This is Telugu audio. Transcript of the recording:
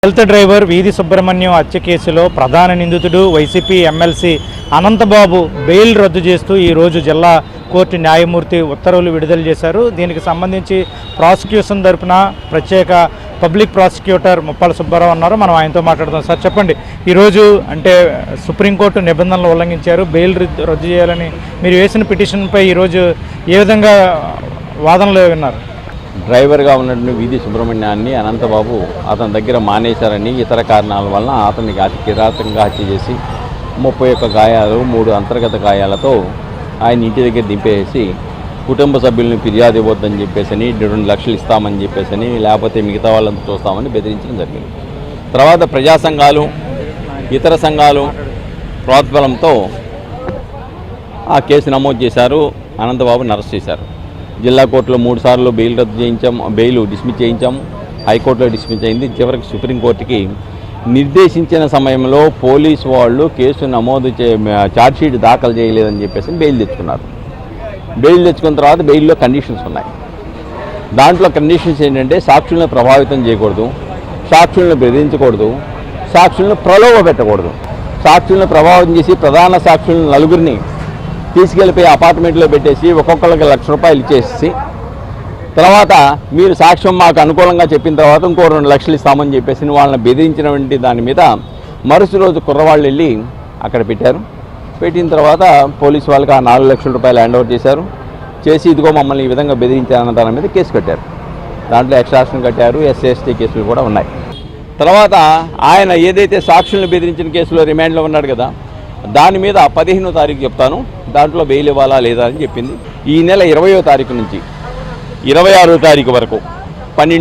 హెల్త్ డ్రైవర్ వీధి సుబ్రహ్మణ్యం హత్య కేసులో ప్రధాన నిందితుడు వైసీపీ ఎమ్మెల్సీ అనంతబాబు బెయిల్ రద్దు చేస్తూ ఈరోజు జిల్లా కోర్టు న్యాయమూర్తి ఉత్తర్వులు విడుదల చేశారు. దీనికి సంబంధించి ప్రాసిక్యూషన్ తరపున ప్రత్యేక పబ్లిక్ ప్రాసిక్యూటర్ ముప్పాల సుబ్బారావు ఉన్నారు. మనం ఆయనతో మాట్లాడదాం. సార్ చెప్పండి, ఈరోజు అంటే సుప్రీంకోర్టు నిబంధనలు ఉల్లంఘించారు, బెయిల్ రద్దు చేయాలని మీరు వేసిన పిటిషన్పై ఈరోజు ఏ విధంగా వాదనలు విన్నారు? డ్రైవర్గా ఉన్నటువంటి వీధి సుబ్రహ్మణ్యాన్ని అనంతబాబు అతని దగ్గర మానేశారని, ఇతర కారణాల వలన అతనికి అతి కిరాతకంగా హత్య చేసి 31 గాయాలు 3 అంతర్గత గాయాలతో ఆయన ఇంటి దగ్గర దింపేసి కుటుంబ సభ్యులను ఫిర్యాదు ఇవ్వద్దని చెప్పేసి 2 లక్షలు ఇస్తామని చెప్పేసి, లేకపోతే మిగతా వాళ్ళంతా చూస్తామని బెదిరించడం జరిగింది. తర్వాత ప్రజా సంఘాలు ఇతర సంఘాలు ప్రోద్బలంతో ఆ కేసు నమోదు చేశారు. అనంతబాబుని అరెస్ట్ చేశారు. జిల్లా కోర్టులో 3 సార్లు బెయిల్ రద్దు చేయించాము, బెయిల్ డిస్మిస్ చేయించాము. హైకోర్టులో డిస్మిస్ అయింది. చివరికి సుప్రీంకోర్టుకి నిర్దేశించిన సమయంలో పోలీసు వాళ్ళు కేసు నమోదు ఛార్జ్షీట్ దాఖలు చేయలేదని చెప్పేసి బెయిల్ తెచ్చుకున్నారు. బెయిల్ తెచ్చుకున్న తర్వాత బెయిల్లో కండిషన్స్ ఉన్నాయి. దాంట్లో కండిషన్స్ ఏంటంటే సాక్షులను ప్రభావితం చేయకూడదు, సాక్షులను బెదిరించకూడదు, సాక్షులను ప్రలోభ పెట్టకూడదు. సాక్షులను ప్రభావితం చేసి ప్రధాన సాక్షులను 4గురిని తీసుకెళ్ళిపోయి అపార్ట్మెంట్లో పెట్టేసి ఒక్కొక్కరికి ₹1,00,000 ఇచ్చేసి తర్వాత మీరు సాక్ష్యం మాకు అనుకూలంగా చెప్పిన తర్వాత ఇంకో 2 లక్షలు ఇస్తామని చెప్పేసి వాళ్ళని బెదిరించినటువంటి దాని మీద మరుసటి రోజు కుర్రవాళ్ళు వెళ్ళి అక్కడ పెట్టారు. పెట్టిన తర్వాత పోలీసు వాళ్ళకి ఆ ₹4 లక్షల హ్యాండ్ ఓవర్ చేశారు. చేసి ఇదిగో మమ్మల్ని ఈ విధంగా బెదిరించారన్న దాని మీద కేసు కట్టారు. దాంట్లో ఎక్స్ట్రాక్షన్ కట్టారు, SC/ST కేసులు కూడా ఉన్నాయి. తర్వాత ఆయన ఏదైతే సాక్షులను బెదిరించిన కేసులో రిమాండ్లో ఉన్నాడు కదా, దాని మీద 15వ తారీఖు చెప్తాను, దాంట్లో బెయిల్ ఇవ్వాలా లేదా అని చెప్పింది. ఈ నెల 20వ తారీఖు నుంచి 26వ తారీఖు వరకు 12